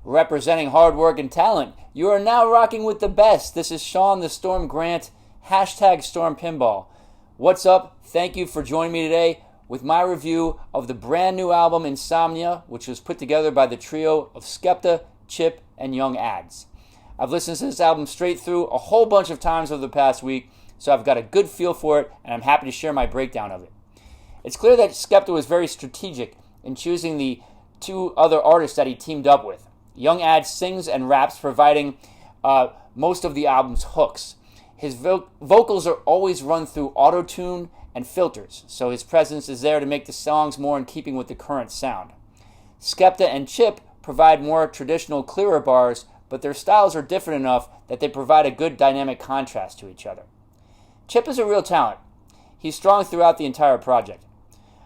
representing hard work and talent. You are now rocking with the best. This is Sean the Storm Grant, hashtag stormpinball. What's up? Thank you for joining me today with my review of the brand new album Insomnia, which was put together by the trio of Skepta, Chip, and Young Adz. I've listened to this album straight through a whole bunch of times over the past week, so I've got a good feel for it, and I'm happy to share my breakdown of it. It's clear that Skepta was very strategic in choosing the two other artists that he teamed up with. Young Adz sings and raps, providing most of the album's hooks. His vocals are always run through auto-tune and filters, so his presence is there to make the songs more in keeping with the current sound. Skepta and Chip provide more traditional, clearer bars, but their styles are different enough that they provide a good dynamic contrast to each other. Chip is a real talent. He's strong throughout the entire project.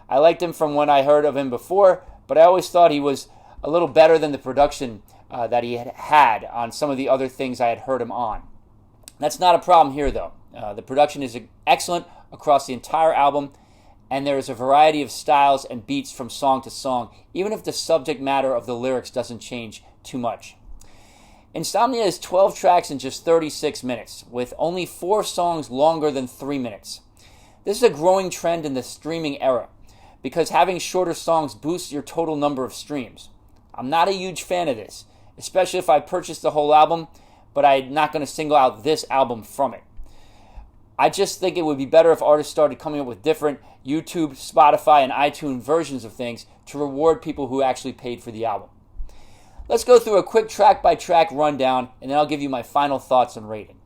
I liked him from when I heard of him before, but I always thought he was a little better than the production that he had on some of the other things I had heard him on. That's not a problem here, though. The production is excellent across the entire album, and there is a variety of styles and beats from song to song, even if the subject matter of the lyrics doesn't change too much. Insomnia is 12 tracks in just 36 minutes, with only 4 songs longer than 3 minutes. This is a growing trend in the streaming era, because having shorter songs boosts your total number of streams. I'm not a huge fan of this, especially if I purchased the whole album, but I'm not going to single out this album from it. I just think it would be better if artists started coming up with different YouTube, Spotify, and iTunes versions of things to reward people who actually paid for the album. Let's go through a quick track-by-track rundown, and then I'll give you my final thoughts and rating.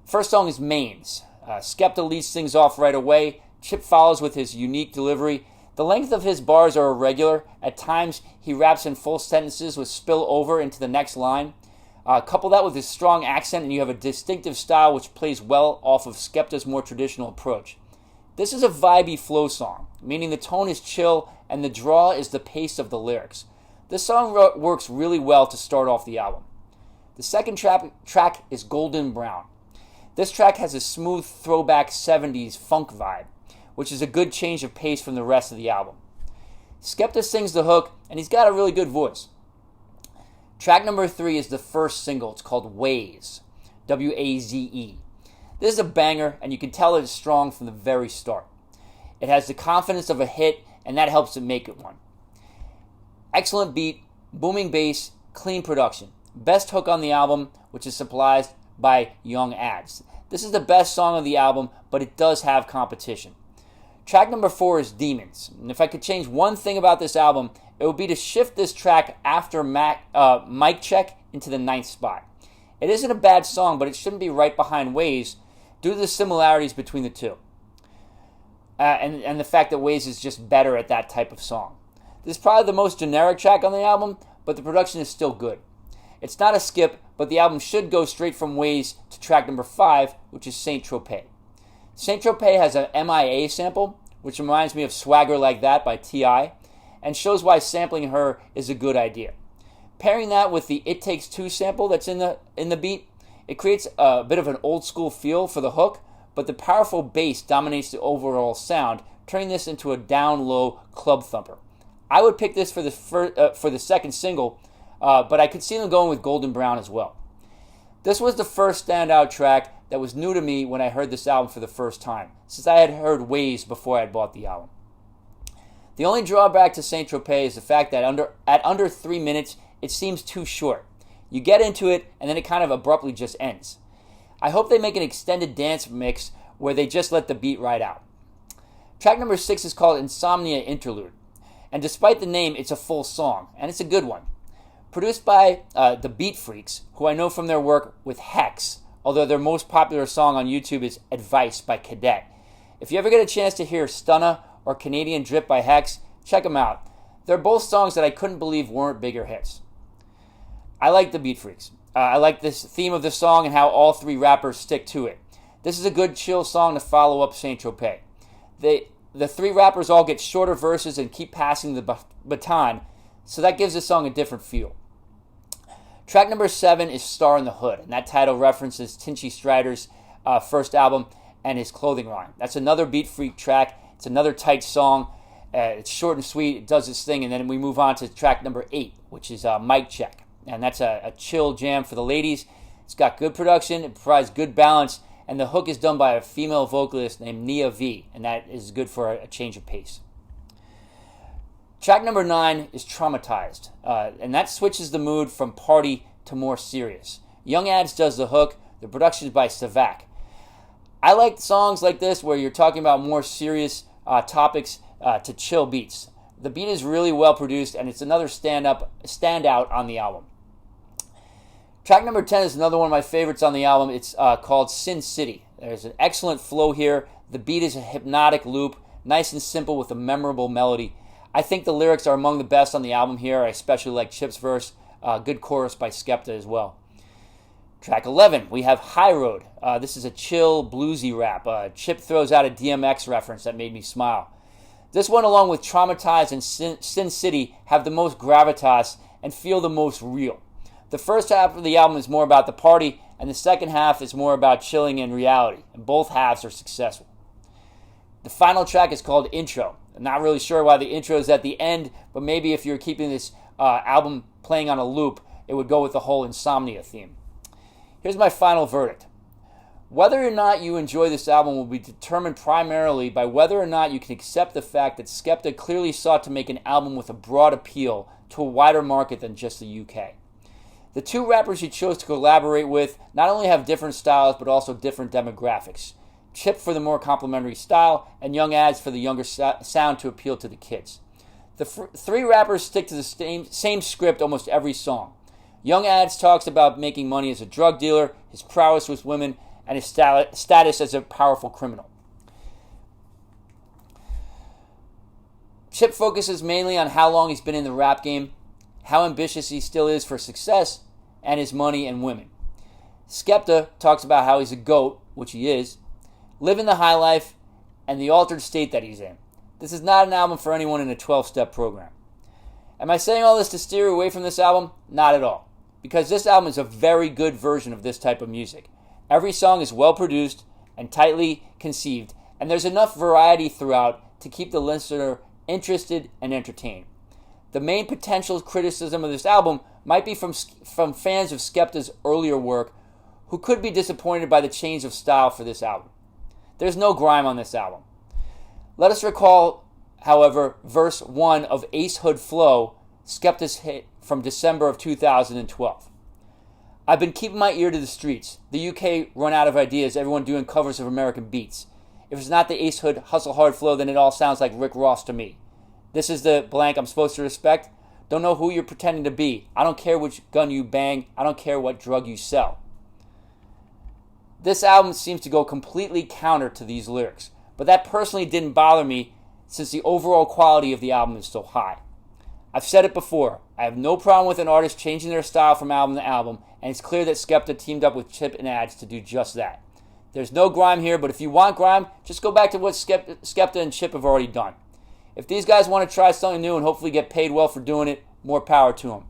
First song is Mains. Skepta leads things off right away. Chip follows with his unique delivery. The length of his bars are irregular. At times, he raps in full sentences with spill over into the next line. Couple that with his strong accent, and you have a distinctive style which plays well off of Skepta's more traditional approach. This is a vibey flow song, meaning the tone is chill and the draw is the pace of the lyrics. This song works really well to start off the album. The second track is Golden Brown. This track has a smooth throwback 70s funk vibe, which is a good change of pace from the rest of the album. Skepta sings the hook, and he's got a really good voice. Track number 3 is the first single. It's called Waze, W-A-Z-E. This is a banger, and you can tell it's strong from the very start. It has the confidence of a hit, and that helps it make it one. Excellent beat, booming bass, clean production. Best hook on the album, which is supplied by Young Adz. This is the best song of the album, but it does have competition. Track number 4 is Demons. And if I could change one thing about this album, it would be to shift this track after Mic Check into the 9th spot. It isn't a bad song, but it shouldn't be right behind Waze due to the similarities between the two. And the fact that Waze is just better at that type of song. This is probably the most generic track on the album, but the production is still good. It's not a skip, but the album should go straight from Waze to track number 5, which is Saint Tropez. Saint Tropez has an MIA sample, which reminds me of Swagger Like That by T.I., and shows why sampling her is a good idea. Pairing that with the It Takes Two sample that's in the beat, it creates a bit of an old school feel for the hook, but the powerful bass dominates the overall sound, turning this into a down-low club thumper. I would pick this for the second single, but I could see them going with Golden Brown as well. This was the first standout track that was new to me when I heard this album for the first time, since I had heard Waze before I had bought the album. The only drawback to Saint Tropez is the fact that at under 3 minutes, it seems too short. You get into it, and then it kind of abruptly just ends. I hope they make an extended dance mix where they just let the beat ride out. Track number 6 is called Insomnia Interlude, and despite the name, it's a full song, and it's a good one. Produced by the Beat Freaks, who I know from their work with Hex, although their most popular song on YouTube is Advice by Cadet. If you ever get a chance to hear Stunna or Canadian Drip by Hex, check them out. They're both songs that I couldn't believe weren't bigger hits. I like the Beat Freaks. I like this theme of the song and how all 3 rappers stick to it. This is a good chill song to follow up Saint Tropez. The 3 rappers all get shorter verses and keep passing the baton, so that gives the song a different feel. Track number 7 is Star in the Hood, and that title references Tinchy Stryder's first album and his clothing line. That's another Beat Freak track. It's another tight song. It's short and sweet. It does its thing, and then we move on to track number 8, which is Mic Check. and that's a chill jam for the ladies. It's got good production, it provides good balance, and the hook is done by a female vocalist named Nia V, and that is good for a change of pace. Track number 9 is Traumatized, and that switches the mood from party to more serious. Young Adz does the hook. The production is by Savak. I like songs like this where you're talking about more serious topics to chill beats. The beat is really well produced, and it's another standout on the album. Track number 10 is another one of my favorites on the album. It's called Sin City. There's an excellent flow here. The beat is a hypnotic loop, nice and simple with a memorable melody. I think the lyrics are among the best on the album here. I especially like Chip's verse. Good chorus by Skepta as well. Track 11, we have High Road. This is a chill, bluesy rap. Chip throws out a DMX reference that made me smile. This one, along with Traumatized and Sin City, have the most gravitas and feel the most real. The first half of the album is more about the party, and the second half is more about chilling in reality, and both halves are successful. The final track is called Intro. I'm not really sure why the intro is at the end, but maybe if you're keeping this album playing on a loop, it would go with the whole Insomnia theme. Here's my final verdict. Whether or not you enjoy this album will be determined primarily by whether or not you can accept the fact that Skepta clearly sought to make an album with a broad appeal to a wider market than just the UK. The two rappers he chose to collaborate with not only have different styles but also different demographics. Chip for the more complementary style, and Young Adz for the younger sound to appeal to the kids. The three rappers stick to the same script almost every song. Young Adz talks about making money as a drug dealer, his prowess with women, and his status as a powerful criminal. Chip focuses mainly on how long he's been in the rap game, how ambitious he still is for success, and his money and women. Skepta talks about how he's a GOAT, which he is, living the high life, and the altered state that he's in. This is not an album for anyone in a 12-step program. Am I saying all this to steer away from this album? Not at all. Because this album is a very good version of this type of music. Every song is well produced and tightly conceived, and there's enough variety throughout to keep the listener interested and entertained. The main potential criticism of this album might be from fans of Skepta's earlier work who could be disappointed by the change of style for this album. There's no grime on this album. Let us recall, however, verse 1 of Ace Hood Flow, Skepta's hit from December of 2012. I've been keeping my ear to the streets. The UK run out of ideas, everyone doing covers of American beats. If it's not the Ace Hood Hustle Hard flow, then it all sounds like Rick Ross to me. This is the blank I'm supposed to respect. Don't know who you're pretending to be. I don't care which gun you bang. I don't care what drug you sell. This album seems to go completely counter to these lyrics, but that personally didn't bother me since the overall quality of the album is so high. I've said it before, I have no problem with an artist changing their style from album to album, and it's clear that Skepta teamed up with Chip and Adz to do just that. There's no grime here, but if you want grime, just go back to what Skepta and Chip have already done. If these guys want to try something new and hopefully get paid well for doing it, more power to them.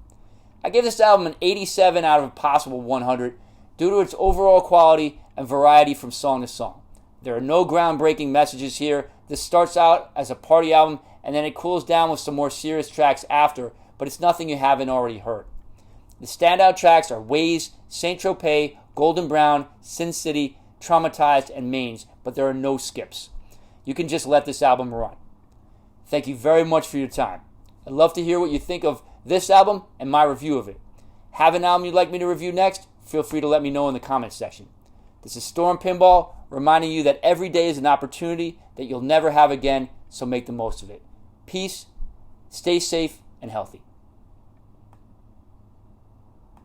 I give this album an 87 out of a possible 100 due to its overall quality and variety from song to song. There are no groundbreaking messages here. This starts out as a party album and then it cools down with some more serious tracks after, but it's nothing you haven't already heard. The standout tracks are Ways, Saint Tropez, Golden Brown, Sin City, Traumatized, and Mains, but there are no skips. You can just let this album run. Thank you very much for your time. I'd love to hear what you think of this album and my review of it. Have an album you'd like me to review next? Feel free to let me know in the comments section. This is Storm Pinball, reminding you that every day is an opportunity that you'll never have again, so make the most of it. Peace, stay safe, and healthy.